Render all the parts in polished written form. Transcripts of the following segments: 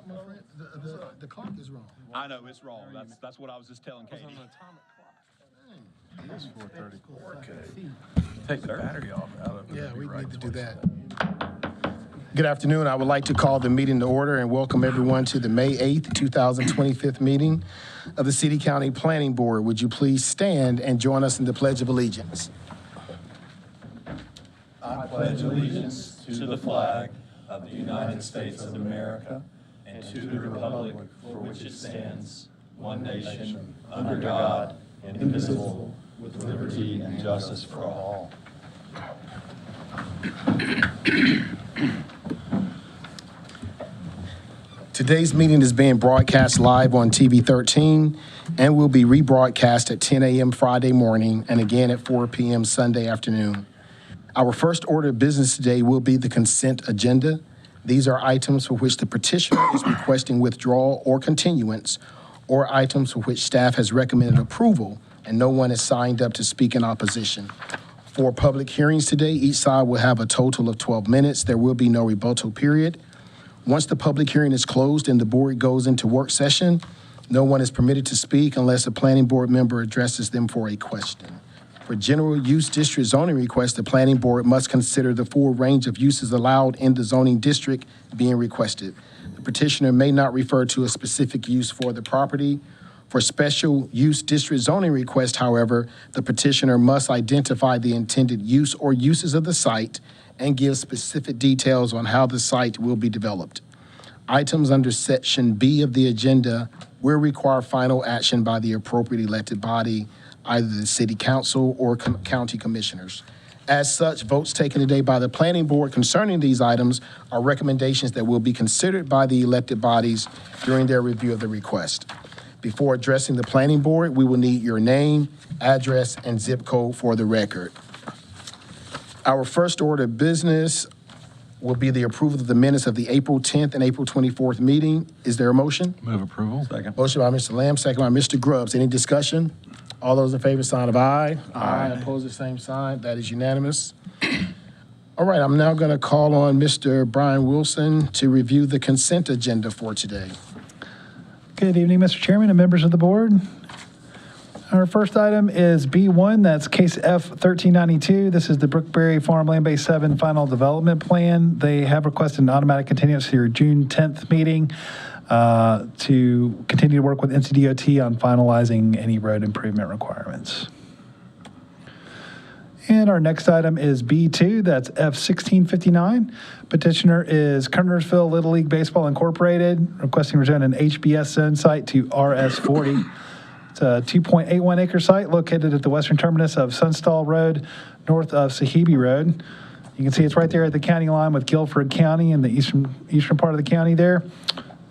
my friend. The clock is wrong. I know it's wrong. That's what I was just telling Katie. It is 4:30. Okay. Take the battery off out of it. Yeah, we need to do that. Good afternoon. I would like to call the meeting to order and welcome everyone to the May 8th, 2025 meeting of the City County Planning Board. Would you please stand and join us in the Pledge of Allegiance? I pledge allegiance to the flag of the United States of America and to the republic for which it stands, one nation, under God, indivisible, with liberty and justice for all. Today's meeting is being broadcast live on TV 13 and will be rebroadcast at 10 a.m. Friday morning and again at 4 p.m. Sunday afternoon. Our first order of business today will be the consent agenda. These are items for which the petitioner is requesting withdrawal or continuance, or items for which staff has recommended approval and no one is signed up to speak in opposition. For public hearings today, each side will have a total of 12 minutes. There will be no rebuttal period. Once the public hearing is closed and the board goes into work session, no one is permitted to speak unless a planning board member addresses them for a question. For general use district zoning requests, the planning board must consider the full range of uses allowed in the zoning district being requested. The petitioner may not refer to a specific use for the property. For special use district zoning requests, however, the petitioner must identify the intended use or uses of the site and give specific details on how the site will be developed. Items under Section B of the agenda will require final action by the appropriate elected body, either the city council or county commissioners. As such, votes taken today by the planning board concerning these items are recommendations that will be considered by the elected bodies during their review of the request. Before addressing the planning board, we will need your name, address, and zip code for the record. Our first order of business will be the approval of the minutes of the April 10th and April 24th meeting. Is there a motion? Move approval. Second. Motion by Mr. Lamb, second by Mr. Grubbs. Any discussion? All those in favor, sign of aye. Aye. Opposed, the same sign. That is unanimous. All right, I'm now going to call on Mr. Brian Wilson to review the consent agenda for today. Good evening, Mr. Chairman and members of the board. Our first item is B1, that's case F1392. This is the Brookberry Farm Land Base 7 Final Development Plan. They have requested an automatic continuance to your June 10th meeting to continue to work with NCDOT on finalizing any road improvement requirements. And our next item is B2, that's F1659. Petitioner is Kernersville Little League Baseball Incorporated, requesting rezone an HBS zone site to RS40. It's a 2.81 acre site located at the western terminus of Sunstall Road, north of Sahibi Road. You can see it's right there at the county line with Guilford County in the eastern part of the county there.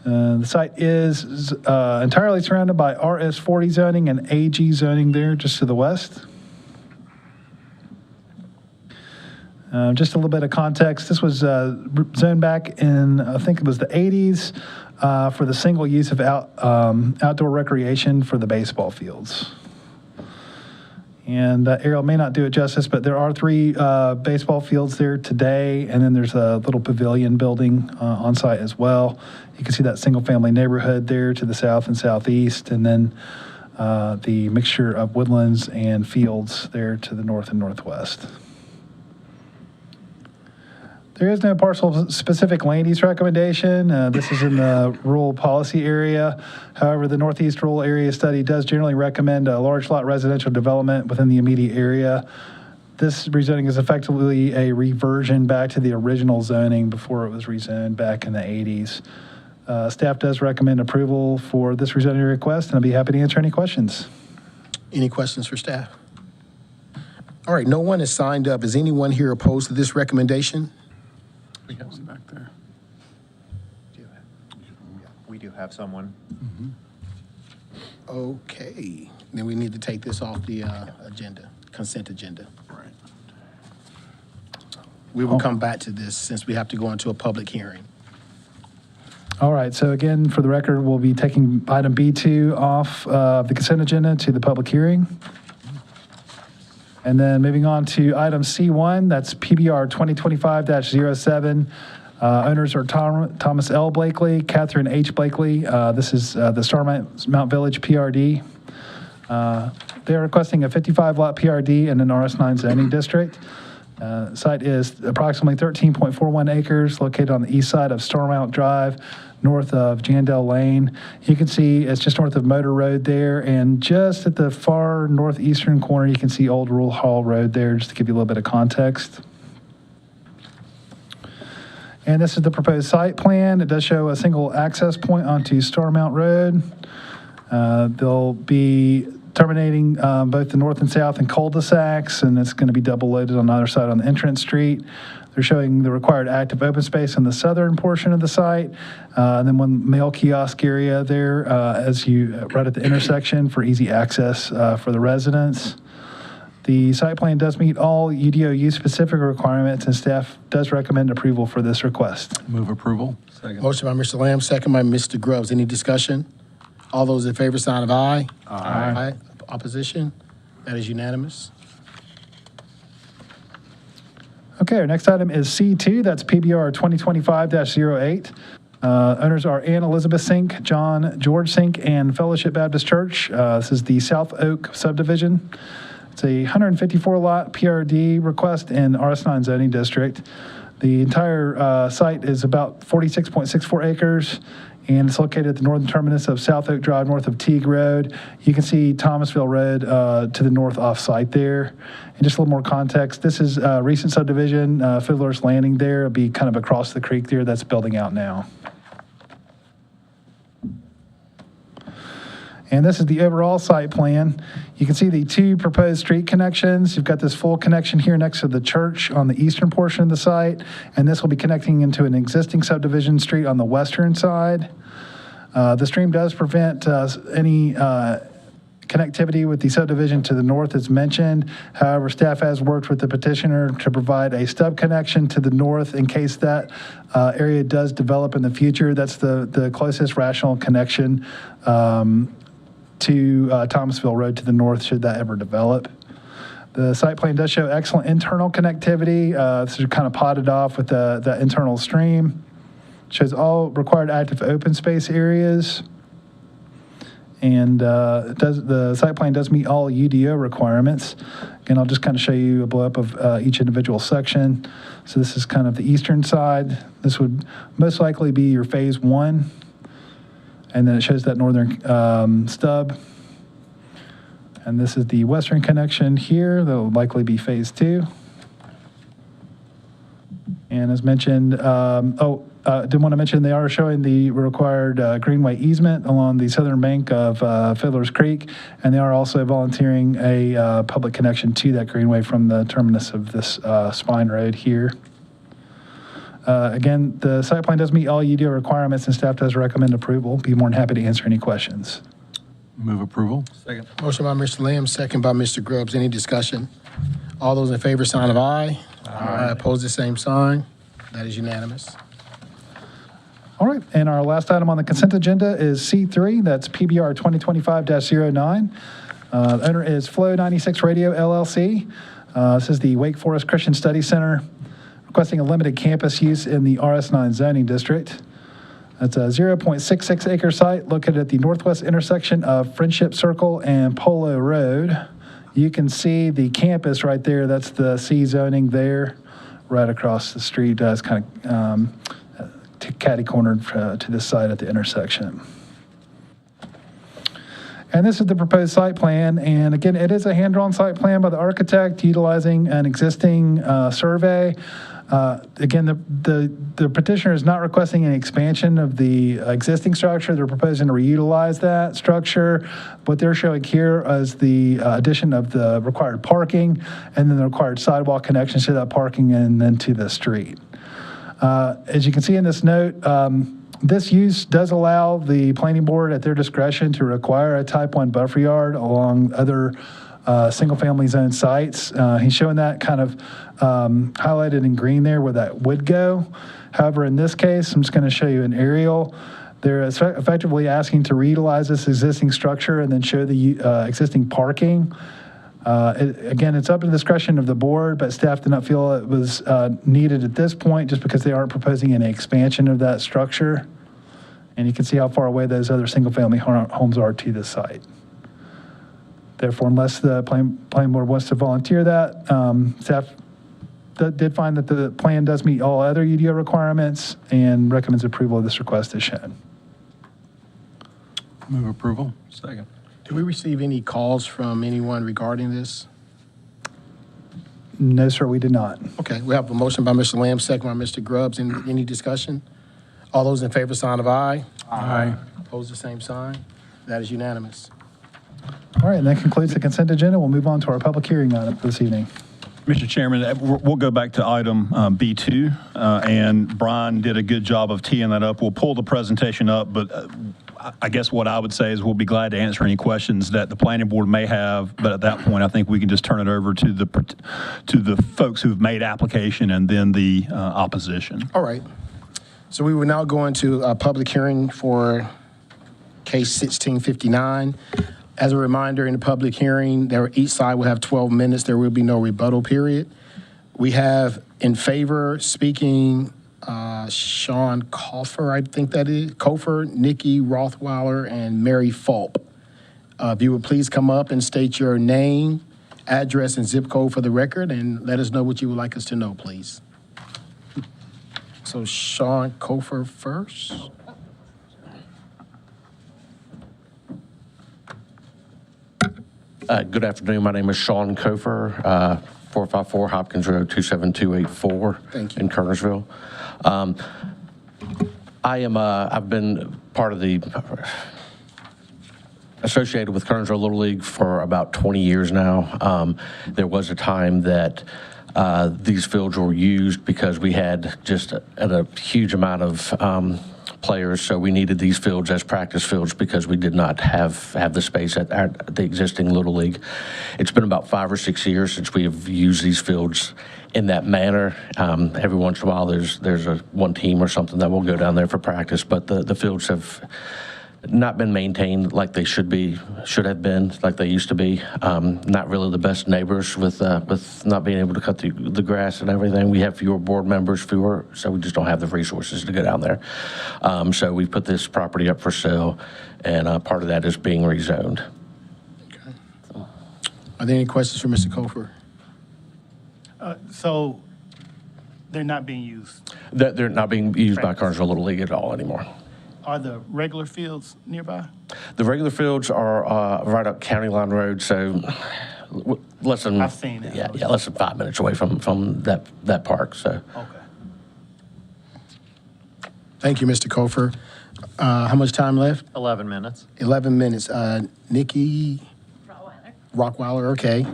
The site is entirely surrounded by RS40 zoning and AG zoning there just to the west. Just a little bit of context. This was zoned back in, I think it was the 80s, for the single use of outdoor recreation for the baseball fields. And aerial may not do it justice, but there are 3 baseball fields there today, and then there's a little pavilion building on site as well. You can see that single-family neighborhood there to the south and southeast, and then the mixture of woodlands and fields there to the north and northwest. There is no parcel-specific land use recommendation. This is in the rural policy area. However, the Northeast Rural Area Study does generally recommend a large lot residential development within the immediate area. This rezoning is effectively a reversion back to the original zoning before it was rezoned back in the 80s. Staff does recommend approval for this rezoning request, and I'll be happy to answer any questions. Any questions for staff? All right, no one has signed up. Is anyone here opposed to this recommendation? We have some back there. We do have someone. Okay, then we need to take this off the agenda, consent agenda. Right. We will come back to this since we have to go into a public hearing. All right, so again, for the record, we'll be taking item B2 off the consent agenda to the public hearing. And then moving on to item C1, that's PBR 2025-07. Owners are Thomas L. Blakely, Catherine H. Blakely. This is the Starmount Village PRD. They're requesting a 55-lot PRD in an RS9 zoning district. Site is approximately 13.41 acres, located on the east side of Starmount Drive, north of Jandell Lane. You can see it's just north of Motor Road there, and just at the far northeastern corner, you can see Old Rule Hall Road there, just to give you a little bit of context. And this is the proposed site plan. It does show a single access point onto Starmount Road. They'll be terminating both the north and south and cul-de-sacs, and it's going to be double loaded on either side on the entrance street. They're showing the required active open space in the southern portion of the site, and then one mail kiosk area there right at the intersection for easy access for the residents. The site plan does meet all UDO use-specific requirements, and staff does recommend approval for this request. Move approval. Second. Motion by Mr. Lamb, second by Mr. Grubbs. Any discussion? All those in favor, sign of aye. Aye. Opposition? That is unanimous. Okay, our next item is C2. That's PBR 2025-08. Owners are Ann Elizabeth Sink, John George Sink, and Fellowship Baptist Church. This is the South Oak subdivision. It's a 154-lot PRD request in RS9 zoning district. The entire site is about 46.64 acres, and it's located at the northern terminus of South Oak Drive, north of Teague Road. You can see Thomasville Road to the north off-site there. And just a little more context, this is a recent subdivision, Fiddler's Landing there. It'll be kind of across the creek there. That's building out now. And this is the overall site plan. You can see the two proposed street connections. You've got this full connection here next to the church on the eastern portion of the site, and this will be connecting into an existing subdivision street on the western side. The stream does prevent any connectivity with the subdivision to the north as mentioned. However, staff has worked with the petitioner to provide a stub connection to the north in case that area does develop in the future. That's the closest rational connection to Thomasville Road to the north, should that ever develop. The site plan does show excellent internal connectivity. This is kind of potted off with the internal stream. Shows all required active open space areas. And the site plan does meet all UDO requirements. Again, I'll just kind of show you a blow up of each individual section. So this is kind of the eastern side. This would most likely be your phase 1. And then it shows that northern stub. And this is the western connection here. That will likely be phase 2. And as mentioned, did want to mention they are showing the required greenway easement along the southern bank of Fiddler's Creek, and they are also volunteering a public connection to that greenway from the terminus of this spine road here. Again, the site plan does meet all UDO requirements, and staff does recommend approval. Be more than happy to answer any questions. Move approval. Second. Motion by Mr. Lamb, second by Mr. Grubbs. Any discussion? All those in favor, sign of aye. Aye. Opposed, the same sign. That is unanimous. All right, and our last item on the consent agenda is C3. That's PBR 2025-09. The owner is Flow 96 Radio LLC. This is the Wake Forest Christian Study Center, requesting a limited campus use in the RS9 zoning district. It's a 0.66 acre site located at the northwest intersection of Friendship Circle and Polo Road. You can see the campus right there. That's the C zoning there, right across the street. It's kind of catty-cornered to this side at the intersection. And this is the proposed site plan. And again, it is a hand-drawn site plan by the architect utilizing an existing survey. Again, the petitioner is not requesting an expansion of the existing structure. They're proposing to reutilize that structure. What they're showing here is the addition of the required parking and then the required sidewalk connections to that parking and then to the street. As you can see in this note, this use does allow the planning board at their discretion to require a type 1 buffer yard along other single-family zone sites. He's showing that kind of highlighted in green there where that would go. However, in this case, I'm just going to show you an aerial. They're effectively asking to reutilize this existing structure and then show the existing parking. Again, it's up to the discretion of the board, but staff did not feel it was needed at this point just because they aren't proposing any expansion of that structure. And you can see how far away those other single-family homes are to the site. Therefore, unless the planning board wants to volunteer that, staff did find that the plan does meet all other UDO requirements and recommends approval of this request as shown. Move approval. Second. Do we receive any calls from anyone regarding this? No, sir, we did not. Okay, we have a motion by Mr. Lamb, second by Mr. Grubbs. Any discussion? All those in favor, sign of aye. Aye. Opposed, the same sign. That is unanimous. All right, and that concludes the consent agenda. We'll move on to our public hearing item for this evening. Mr. Chairman, we'll go back to item B2, and Brian did a good job of teeing that up. We'll pull the presentation up, but I guess what I would say is we'll be glad to answer any questions that the planning board may have, but at that point, I think we can just turn it over to the folks who've made application and then the opposition. All right. So we will now go into a public hearing for case 1659. As a reminder, in the public hearing, each side will have 12 minutes. There will be no rebuttal period. We have in favor speaking Sean Kofer, I think that is, Kofer, Nikki Rothweiler, and Mary Fulp. If you would please come up and state your name, address, and zip code for the record, and let us know what you would like us to know, please. So Sean Kofer first. Good afternoon. My name is Sean Kofer, 454 Hopkins Road, 27284 Thank you. in Kernersville. I've been part of the associated with Kernersville Little League for about 20 years now. There was a time that these fields were used because we had just a huge amount of players, so we needed these fields as practice fields because we did not have the space at the existing Little League. It's been about 5 or 6 years since we have used these fields in that manner. Every once in a while there's one team or something that will go down there for practice, but the fields have not been maintained like they should have been, like they used to be. Not really the best neighbors with not being able to cut the grass and everything. We have fewer board members, so we just don't have the resources to go down there. So we put this property up for sale, and part of that is being rezoned. Okay. Are there any questions for Mr. Kofer? So they're not being used. They're not being used by Kernersville Little League at all anymore. Are the regular fields nearby? The regular fields are right up County Line Road, so less than I've seen it. Yeah, less than 5 minutes away from that park. So Okay. Thank you, Mr. Kofer. How much time left? 11 minutes. 11 minutes. Nikki Rockweiler, okay.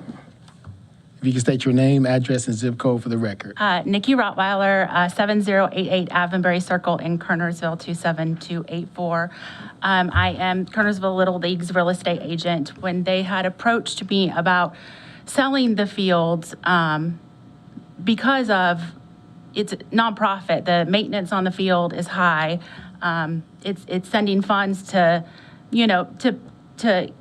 If you can state your name, address, and zip code for the record. Nikki Rottweiler, 7088 Avonbury Circle in Kernersville, 27284. I am Kernersville Little League's real estate agent. When they had approached me about selling the fields, because of it's nonprofit, the maintenance on the field is high. It's sending funds to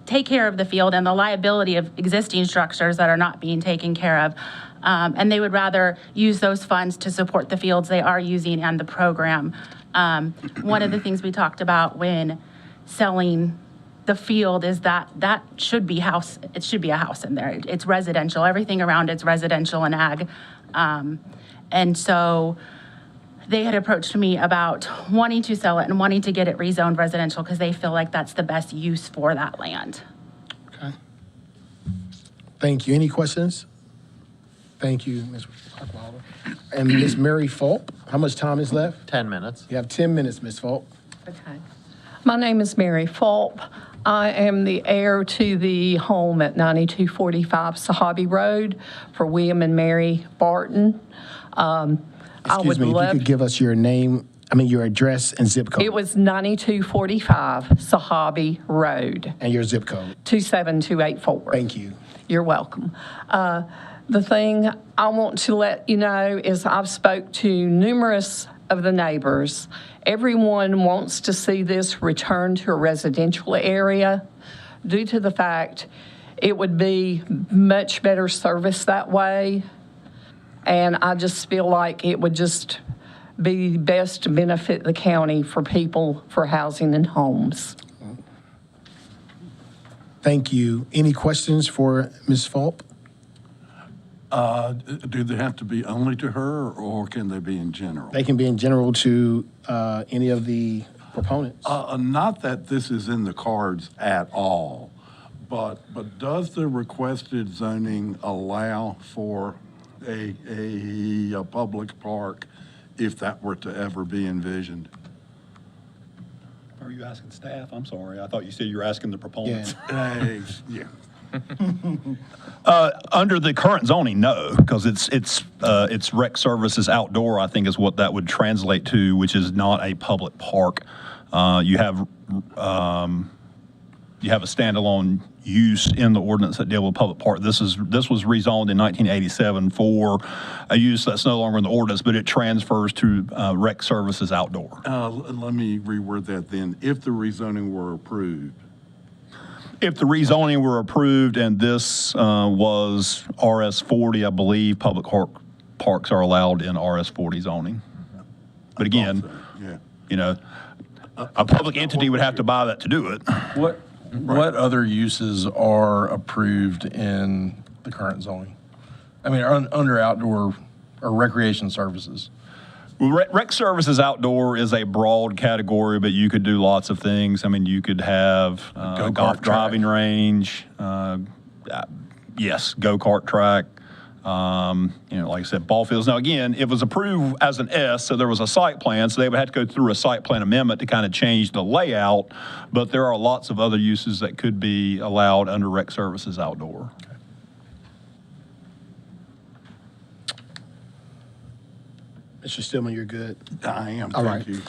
take care of the field and the liability of existing structures that are not being taken care of. And they would rather use those funds to support the fields they are using and the program. One of the things we talked about when selling the field is that should be house. It should be a house in there. It's residential. Everything around it's residential and ag. And so they had approached me about wanting to sell it and wanting to get it rezoned residential because they feel like that's the best use for that land. Okay. Thank you. Any questions? Thank you, Ms. Rockweiler. And Ms. Mary Fulp, how much time is left? 10 minutes. You have 10 minutes, Ms. Fulp. Okay. My name is Mary Fulp. I am the heir to the home at 9245 Sahabi Road for William and Mary Barton. Excuse me, if you could give us your name, your address and zip code. It was 9245 Sahabi Road, And your zip code. 27284. Thank you. You're welcome. The thing I want to let you know is I've spoke to numerous of the neighbors. Everyone wants to see this return to a residential area due to the fact it would be much better service that way. And I just feel like it would just be best to benefit the county for people for housing and homes. Thank you. Any questions for Ms. Fulp? Do they have to be only to her, or can they be in general? They can be in general to any of the proponents. Not that this is in the cards at all, but does the requested zoning allow for a public park if that were to ever be envisioned? Are you asking staff? I'm sorry. I thought you said you were asking the proponents. Yeah. Under the current zoning, no, because it's rec services outdoor, I think is what that would translate to, which is not a public park. You have a standalone use in the ordinance that deal with public park. This was rezoned in 1987 for a use that's no longer in the ordinance, but it transfers to rec services outdoor. Let me reword that then. If the rezoning were approved, If the rezoning were approved and this was RS40, I believe public parks are allowed in RS40 zoning. But again, yeah. you know, a public entity would have to buy that to do it. What other uses are approved in the current zoning? I mean, under outdoor or recreation services? Well, rec services outdoor is a broad category, but you could do lots of things. I mean, you could have a Go-kart golf track. driving range, yes, go-kart track, like I said, ball fields. Now, again, it was approved as an S, so there was a site plan, so they would have to go through a site plan amendment to kind of change the layout, but there are lots of other uses that could be allowed under rec services outdoor. Mr. Stillman, you're good. I am, All thank right. you.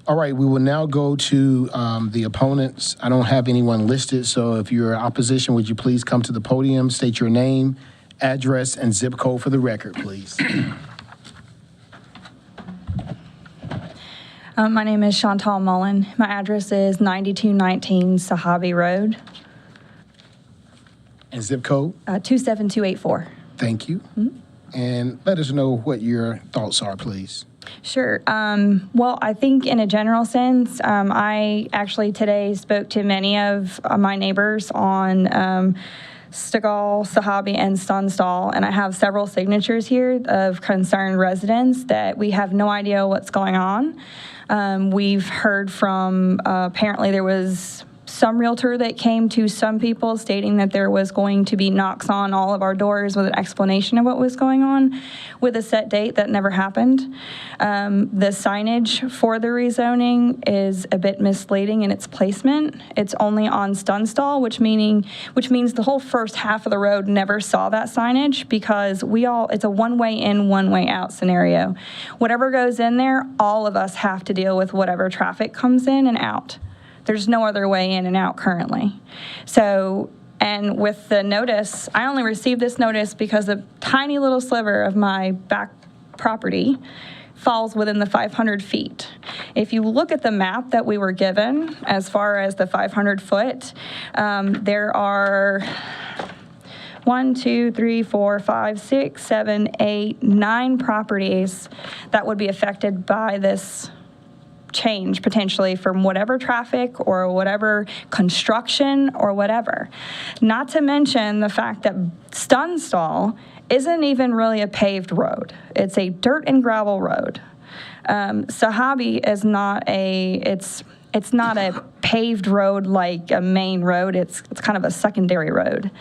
All right, we will now go to the opponents. I don't have anyone listed, so if you're in opposition, would you please come to the podium, state your name, address, and zip code for the record, please. My name is Chantal Mullen. My address is 9219 Sahabi Road, And zip code? 27284. Thank you. And let us know what your thoughts are, please. Sure. Well, I think in a general sense, I actually today spoke to many of my neighbors on Stegall, Sahabi, and Tunstall, and I have several signatures here of concerned residents that we have no idea what's going on. We've heard from, apparently there was some realtor that came to some people stating that there was going to be knocks on all of our doors with an explanation of what was going on with a set date that never happened. The signage for the rezoning is a bit misleading in its placement. It's only on Tunstall, which means the whole first half of the road never saw that signage because it's a one-way in, one-way out scenario. Whatever goes in there, all of us have to deal with whatever traffic comes in and out. There's no other way in and out currently. So, and with the notice, I only received this notice because a tiny little sliver of my back property falls within the 500 feet. If you look at the map that we were given, as far as the 500 foot, there are 1, 2, 3, 4, 5, 6, 7, 8, 9 properties that would be affected by this change potentially from whatever traffic or whatever construction or whatever. Not to mention the fact that Tunstall isn't even really a paved road. It's a dirt and gravel road. Sahabi is not it's not a paved road like a main road. It's kind of a secondary road.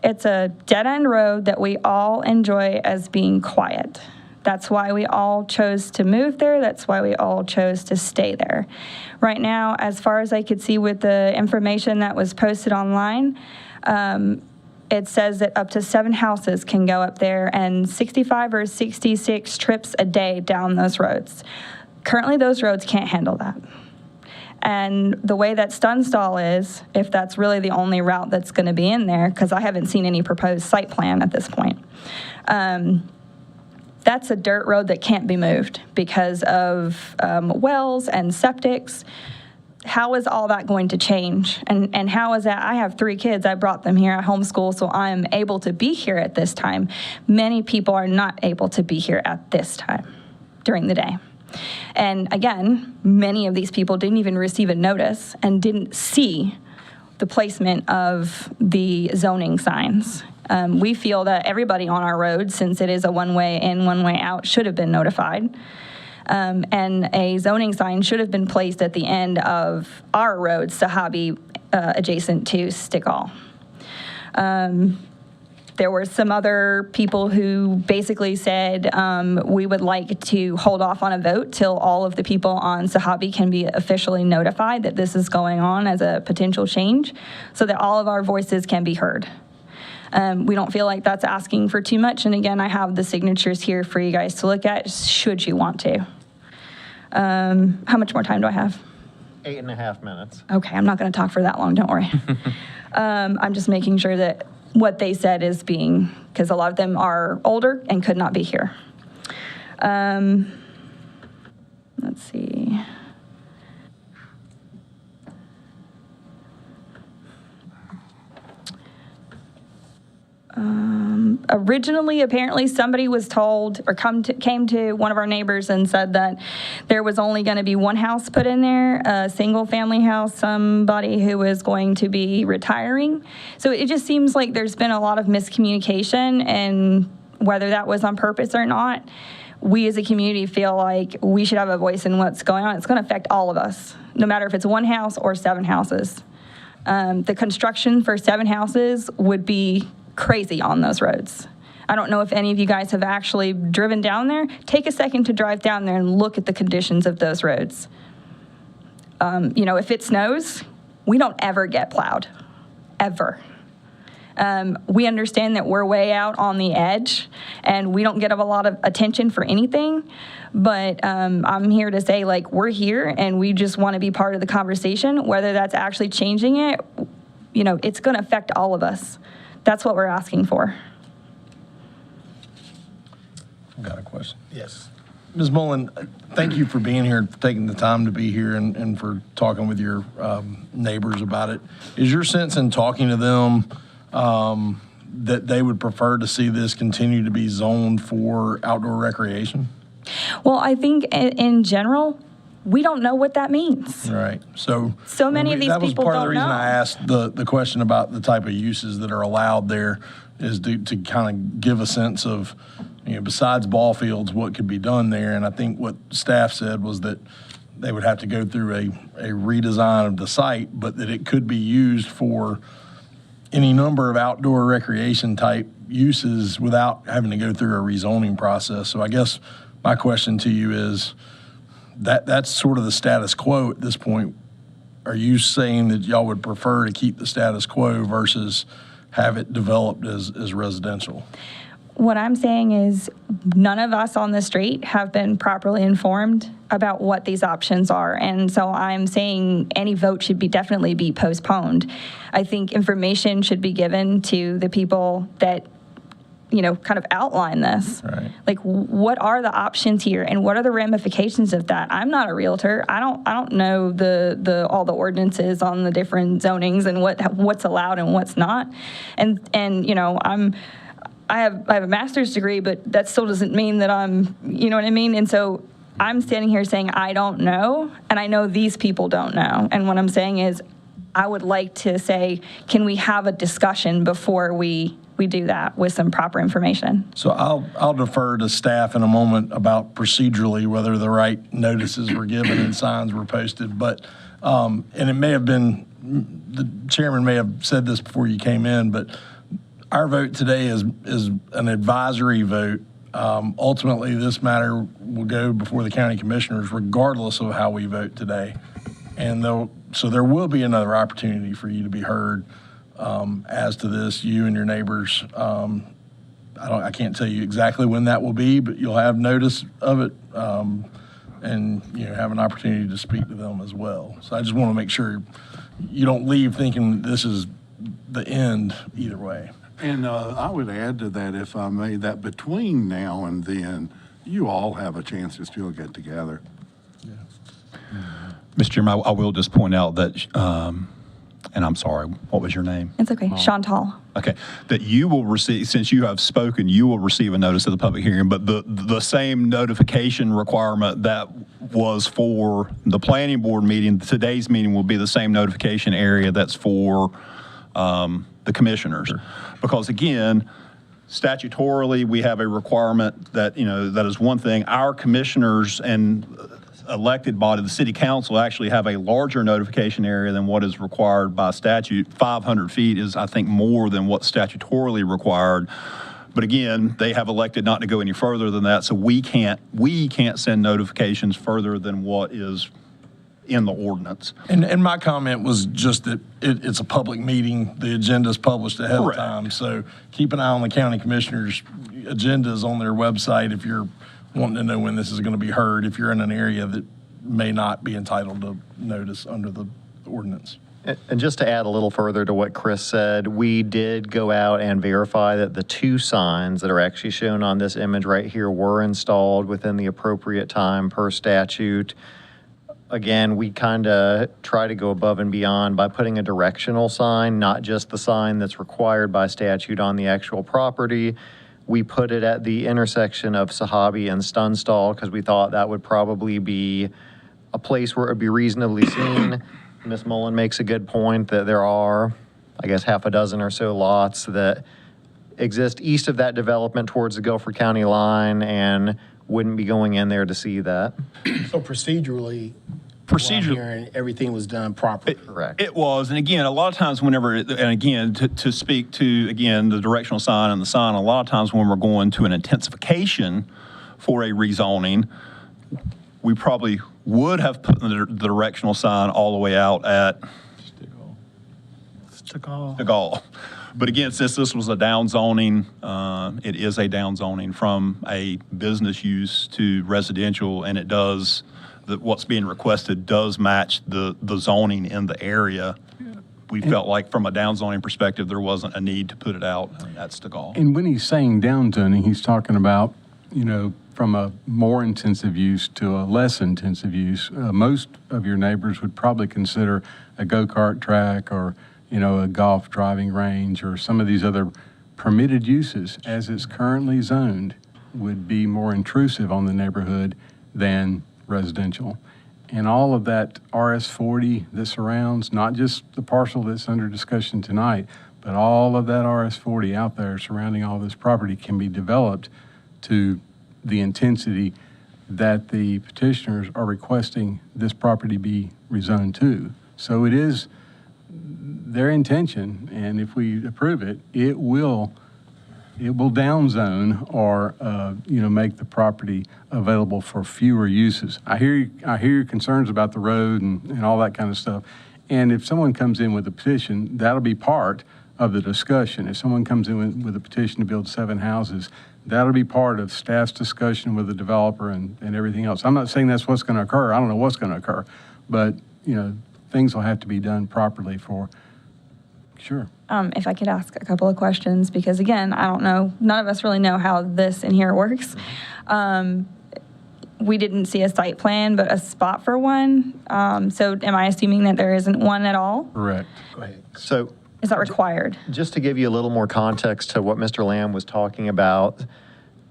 It's a dead-end road that we all enjoy as being quiet. That's why we all chose to move there. That's why we all chose to stay there. Right now, as far as I could see with the information that was posted online, it says that up to 7 houses can go up there and 65 or 66 trips a day down those roads. Currently, those roads can't handle that. And the way that Tunstall is, if that's really the only route that's going to be in there, because I haven't seen any proposed site plan at this point, that's a dirt road that can't be moved because of wells and septics. how is all that going to change? And how is that? I have 3 kids. I brought them here. I homeschool, so I am able to be here at this time. Many people are not able to be here at this time during the day. And again, many of these people didn't even receive a notice and didn't see the placement of the zoning signs. We feel that everybody on our road, since it is a one-way in, one-way out, should have been notified. And a zoning sign should have been placed at the end of our road, Sahabi, adjacent to Stickall. There were some other people who basically said, we would like to hold off on a vote till all of the people on Sahabi can be officially notified that this is going on as a potential change, so that all of our voices can be heard. We don't feel like that's asking for too much, and again, I have the signatures here for you guys to look at, should you want to. How much more time do I have? 8.5 minutes. Okay, I'm not going to talk for that long, don't worry. I'm just making sure that what they said is being, because a lot of them are older and could not be here. Let's see. Originally, apparently, somebody was told or came to one of our neighbors and said that there was only going to be one house put in there, a single-family house, somebody who was going to be retiring. So it just seems like there's been a lot of miscommunication, and whether that was on purpose or not, we as a community feel like we should have a voice in what's going on. It's going to affect all of us, no matter if it's one house or 7 houses. The construction for 7 houses would be crazy on those roads. I don't know if any of you guys have actually driven down there. Take a second to drive down there and look at the conditions of those roads. If it snows, we don't ever get plowed, ever. We understand that we're way out on the edge and we don't get a lot of attention for anything, but I'm here to say, like, we're here and we just want to be part of the conversation. Whether that's actually changing it, it's going to affect all of us. That's what we're asking for. I've got a question. Yes. Ms. Mullen, thank you for being here, for taking the time to be here and for talking with your neighbors about it. Is your sense in talking to them that they would prefer to see this continue to be zoned for outdoor recreation? Well, I think in general, we don't know what that means. Right. So many of these that was people part of the don't reason know. I asked the question about the type of uses that are allowed there, is to kind of give a sense of, besides ball fields, what could be done there. And I think what staff said was that they would have to go through a redesign of the site, but that it could be used for any number of outdoor recreation type uses without having to go through a rezoning process. So I guess my question to you is, that's sort of the status quo at this point. Are you saying that y'all would prefer to keep the status quo versus have it developed as residential? What I'm saying is none of us on the street have been properly informed about what these options are. And so I'm saying any vote should definitely be postponed. I think information should be given to the people that kind of outline this. Right. Like, what are the options here and what are the ramifications of that? I'm not a realtor. I don't know all the ordinances on the different zonings and what's allowed and what's not. And I have a master's degree, but that still doesn't mean that I'm, you know what I mean? And so I'm standing here saying I don't know, and I know these people don't know. And what I'm saying is I would like to say, can we have a discussion before we do that with some proper information? So I'll defer to staff in a moment about procedurally whether the right notices were given and signs were posted. But, and it may have been, the chairman may have said this before you came in, but our vote today is an advisory vote. Ultimately, this matter will go before the county commissioners regardless of how we vote today. And so there will be another opportunity for you to be heard as to this, you and your neighbors. I can't tell you exactly when that will be, but you'll have notice of it and have an opportunity to speak to them as well. So I just want to make sure you don't leave thinking this is the end either way. And I would add to that, if I may, that between now and then, you all have a chance to still get together. Mr. Chairman, I will just point out that, and I'm sorry, what was your name? It's okay. Chantal. Okay, that you will receive, since you have spoken, you will receive a notice of the public hearing, but the same notification requirement that was for the planning board meeting, today's meeting will be the same notification area that's for the commissioners. Because again, statutorily, we have a requirement that, that is one thing. Our commissioners and elected body, the city council, actually have a larger notification area than what is required by statute. 500 feet is, I think, more than what's statutorily required. But again, they have elected not to go any further than that, so we can't send notifications further than what is in the ordinance. And my comment was just that it's a public meeting. The agenda's published ahead Correct. of time. So keep an eye on the county commissioners' agendas on their website if you're wanting to know when this is going to be heard, if you're in an area that may not be entitled to notice under the ordinance. And just to add a little further to what Chris said, we did go out and verify that the 2 signs that are actually shown on this image right here were installed within the appropriate time per statute. Again, we kind of try to go above and beyond by putting a directional sign, not just the sign that's required by statute on the actual property. We put it at the intersection of Sahabi and Stunstall because we thought that would probably be a place where it would be reasonably seen. Ms. Mullen makes a good point that there are, I guess, half a dozen or so lots that exist east of that development towards the Guilford County line and wouldn't be going in there to see that. So procedurally, everything was done properly. Correct. It was, and again, a lot of times whenever, and again, to speak to, again, the directional sign and the sign, a lot of times when we're going to an intensification for a rezoning, we probably would have put the directional sign all the way out at Stegall. But again, since this was a downzoning, it is a downzoning from a business use to residential, and it does, what's being requested does match the zoning in the area. We felt like from a downzoning perspective, there wasn't a need to put it out at Stegall. And when he's saying downzoning, he's talking about, from a more intensive use to a less intensive use. Most of your neighbors would probably consider a go-kart track or, a golf driving range or some of these other permitted uses as it's currently zoned would be more intrusive on the neighborhood than residential. And all of that RS-40 that surrounds, not just the parcel that's under discussion tonight, but all of that RS-40 out there surrounding all this property can be developed to the intensity that the petitioners are requesting this property be rezoned to. So it is their intention, and if we approve it, it will downzone or make the property available for fewer uses. I hear your concerns about the road and all that kind of stuff. And if someone comes in with a petition, that'll be part of the discussion. If someone comes in with a petition to build 7 houses, that'll be part of staff's discussion with the developer and everything else. I'm not saying that's what's going to occur. I don't know what's going to occur, but things will have to be done properly for sure. If I could ask a couple of questions, because again, I don't know, none of us really know how this in here works. We didn't see a site plan, but a spot for one. So am I assuming that there isn't one at all? Correct. Go ahead. So Is that required? just to give you a little more context to what Mr. Lamb was talking about,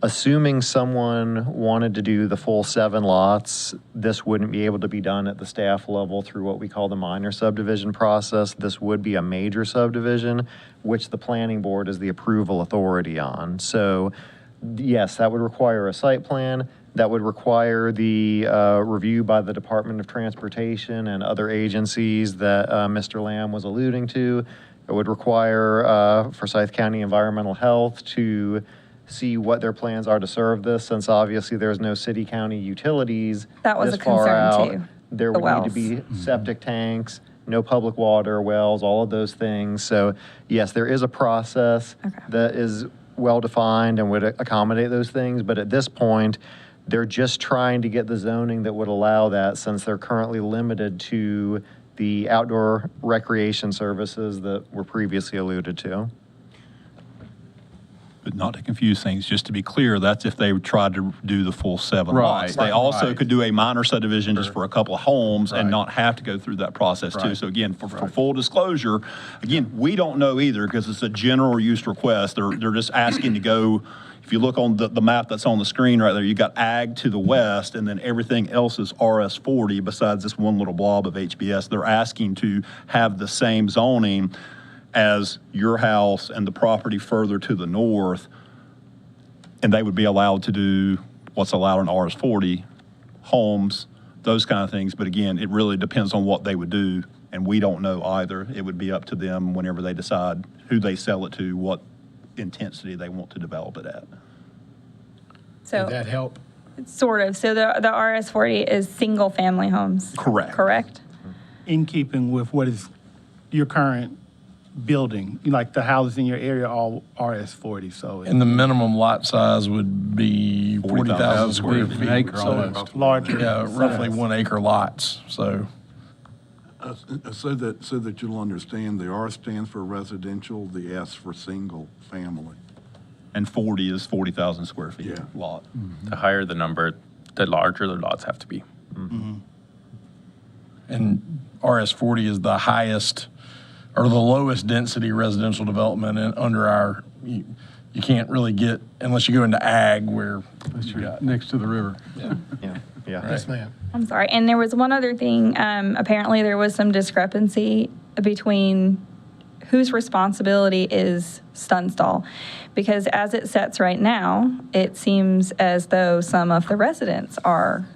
assuming someone wanted to do the full 7 lots, this wouldn't be able to be done at the staff level through what we call the minor subdivision process. This would be a major subdivision, which the planning board is the approval authority on. So yes, that would require a site plan. That would require the review by the Department of Transportation and other agencies that Mr. Lamb was alluding to. It would require Forsyth County Environmental Health to see what their plans are to serve this, since obviously there's no city-county utilities That was this a far concern, out. too, There the would need to be wells. septic tanks, no public water, wells, all of those things. So yes, there is a process that is well-defined and would accommodate those things, but at this point, they're just trying to get the zoning that would allow that, since they're currently limited to the outdoor recreation services that were previously alluded to. But not to confuse things, just to be clear, that's if they tried to do the full 7 lots. Right. They also Right. could do a minor subdivision just for a couple of homes and Right. not have to go through that process too. Right. So again, for full disclosure, again, we don't know either because it's a general use request. They're just asking to go, if you look on the map that's on the screen right there, you got ag to the west and then everything else is RS40 besides this one little blob of HBS. They're asking to have the same zoning as your house and the property further to the north, and they would be allowed to do what's allowed in RS40, homes, those kind of things. But again, it really depends on what they would do, and we don't know either. It would be up to them whenever they decide who they sell it to, what intensity they want to develop it at. So Did that help? sort of. So the RS40 is single family homes. Correct. Correct? In keeping with what is your current building, like the houses in your area, all RS40, so And the minimum lot size would be 40,000 square feet. An acre So, almost. larger. Yeah, roughly 1 acre lots, so. So that you'll understand, the R stands for residential, the S for single family. And 40 is 40,000 square feet Yeah. lot. The higher the number, the larger the lots have to be. And RS40 is the highest or the lowest density residential development under our, you can't really get, unless you go into ag where you got. Next to the river. Yeah. Yes, ma'am. I'm sorry. And there was one other thing. Apparently, there was some discrepancy between whose responsibility is Stunstall. Because as it sets right now, it seems as though some of the residents are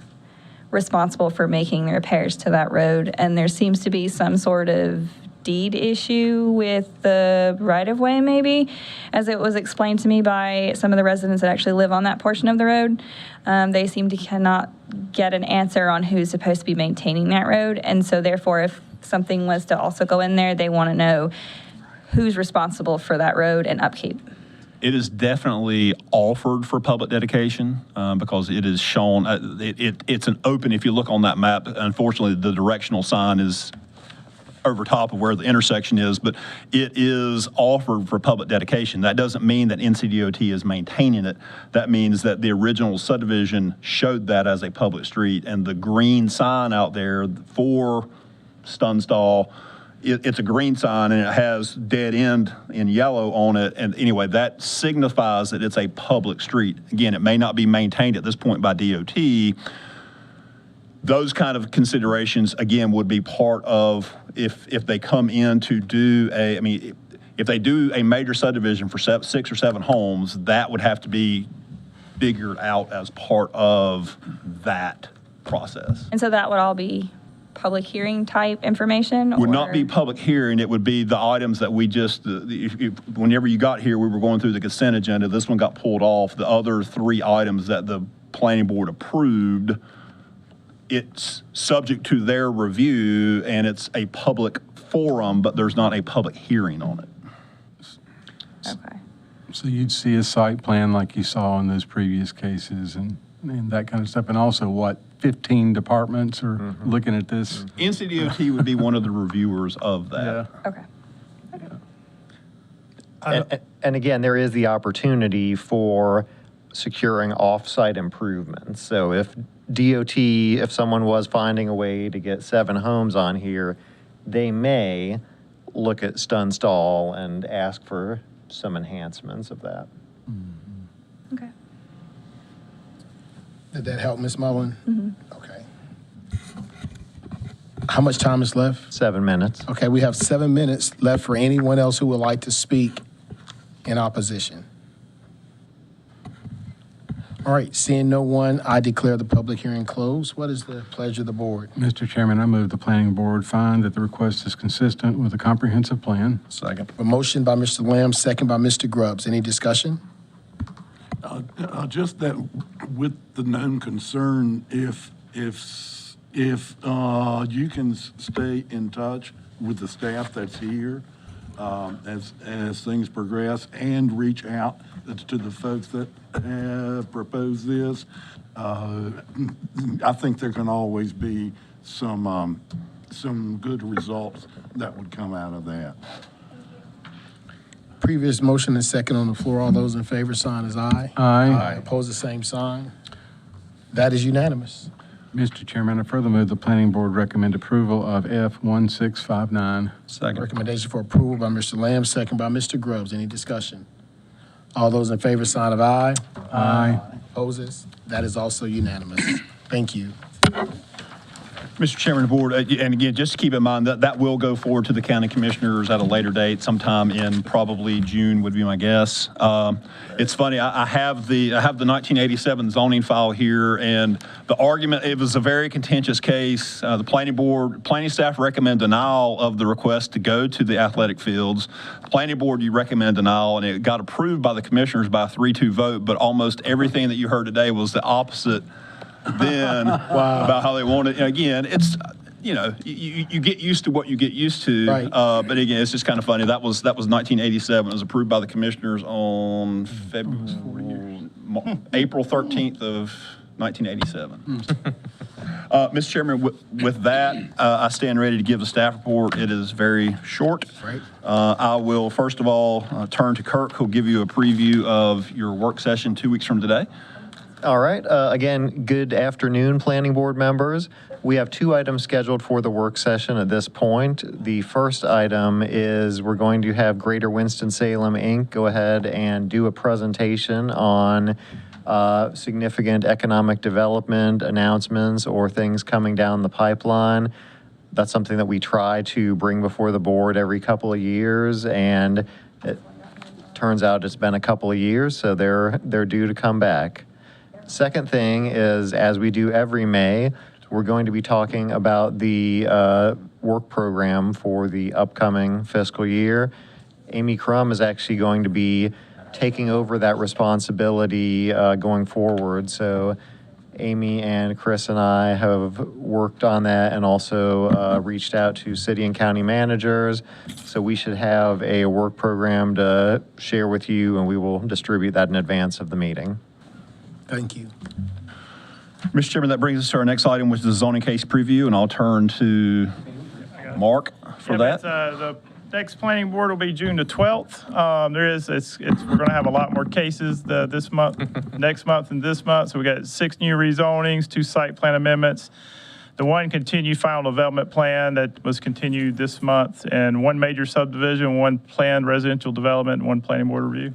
responsible for making the repairs to that road. And there seems to be some sort of deed issue with the right-of-way, maybe, as it was explained to me by some of the residents that actually live on that portion of the road. They seem to cannot get an answer on who's supposed to be maintaining that road, and so therefore, if something was to also go in there, they want to know who's responsible for that road and upkeep. It is definitely offered for public dedication because it is shown, it's an open, if you look on that map, unfortunately, the directional sign is over top of where the intersection is, but it is offered for public dedication. That doesn't mean that NCDOT is maintaining it. That means that the original subdivision showed that as a public street, and the green sign out there for Stunstall, it's a green sign and it has dead end in yellow on it. And anyway, that signifies that it's a public street. Again, it may not be maintained at this point by DOT. Those kind of considerations, again, would be part of if they come in to do if they do a major subdivision for 6 or 7 homes, that would have to be figured out as part of that process. And so that would all be public hearing type information? Would not or- be public hearing. It would be the items that we just, whenever you got here, we were going through the consent agenda. This one got pulled off. The other 3 items that the planning board approved, it's subject to their review and it's a public forum, but there's not a public hearing on it. Okay. So you'd see a site plan like you saw in those previous cases and that kind of stuff. And also, 15 departments are looking at this? NCDOT would be one of the reviewers of that. Okay. And again, there is the opportunity for securing off-site improvements. So if someone was finding a way to get 7 homes on here, they may look at Stunstall and ask for some enhancements of that. Okay. Did that help, Ms. Mullen? Okay. How much time is left? 7 minutes. Okay, we have 7 minutes left for anyone else who would like to speak in opposition. All right, seeing no one, I declare the public hearing closed. What is the pleasure of the board? Mr. Chairman, I move the planning board find that the request is consistent with a comprehensive plan. Second. A motion by Mr. Lamb, second by Mr. Grubbs. Any discussion? Just that with the known concern, if you can stay in touch with the staff that's here as things progress and reach out to the folks that have proposed this, I think there can always be some good results that would come out of that. previous motion and second on the floor. All those in favor, sign as aye. Aye. Opposed, the same sign. That is unanimous. Mr. Chairman, I further move the planning board recommend approval of F1659. Second. Recommendation for approval by Mr. Lamb, second by Mr. Grubbs. Any discussion? All those in favor, sign of aye. Aye. Opposes? That is also unanimous. Thank you. Mr. Chairman of the board, and again, just to keep in mind that will go forward to the county commissioners at a later date, sometime in probably June would be my guess. It's funny, I have the 1987 zoning file here, and the argument, it was a very contentious case. The planning staff recommend denial of the request to go to the athletic fields. Planning board, you recommend denial, and it got approved by the commissioners by a 3-2 vote, but almost everything that you heard today was the opposite then about how they want it. And again, it's, you get used to what you get used to. Right. But again, it's just kind of funny. That was 1987. It was approved by the commissioners on April 13th of 1987. Mr. Chairman, with that, I stand ready to give the staff report. It is very short. Right. I will first of all turn to Kirk, who'll give you a preview of your work session 2 weeks from today. All right. Again, good afternoon, planning board members. We have 2 items scheduled for the work session at this point. The first item is we're going to have Greater Winston-Salem, Inc. go ahead and do a presentation on significant economic development announcements or things coming down the pipeline. That's something that we try to bring before the board every couple of years, and it turns out it's been a couple of years, so they're due to come back. Second thing is, as we do every May, we're going to be talking about the work program for the upcoming fiscal year. Amy Crum is actually going to be taking over that responsibility going forward. So Amy and Chris and I have worked on that and also reached out to city and county managers. So we should have a work program to share with you, and we will distribute that in advance of the meeting. Thank you. Mr. Chairman, that brings us to our next item, which is the zoning case preview, and I'll turn to Mark for that. The next planning board will be June the 12th. We're going to have a lot more cases this month, next month, and this month. So we got 6 new rezonings, 2 site plan amendments, the 1 continued final development plan that was continued this month, and 1 major subdivision, 1 planned residential development, and 1 planning board review.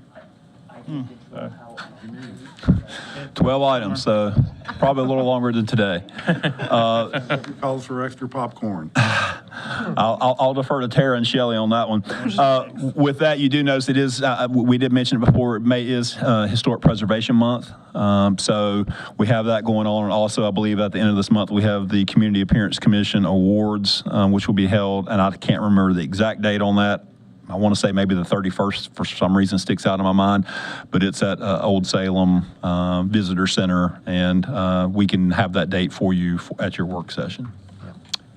12 items, so probably a little longer than today. Calls for extra popcorn. I'll defer to Tara and Shelley on that one. With that, you do notice it is, we did mention it before, May is Historic Preservation Month. So we have that going on. And also, I believe at the end of this month, we have the Community Appearance Commission Awards, which will be held, and I can't remember the exact date on that. I want to say maybe the 31st for some reason sticks out in my mind, but it's at Old Salem Visitor Center, and we can have that date for you at your work session. Yeah.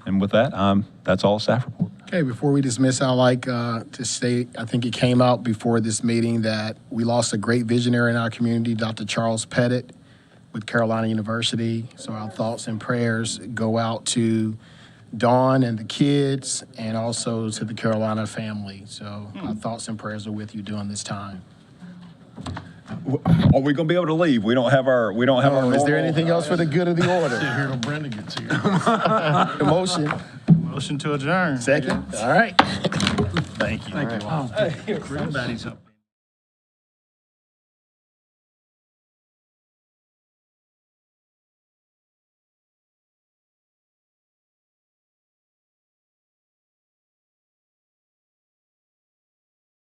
And with that, that's all staff report. Okay, before we dismiss, I'd like to state, I think it came out before this meeting that we lost a great visionary in our community, Dr. Charles Pettit with Carolina University. So our thoughts and prayers go out to Dawn and the kids, and also to the Carolina family. So our thoughts and prayers are with you during this time. Are we going to be able to leave? We don't have our. Is there anything else for the good of the order? Sit here till Brenda gets here. Motion to adjourn. Second. All right. Thank you. Thank you all. Somebody's up.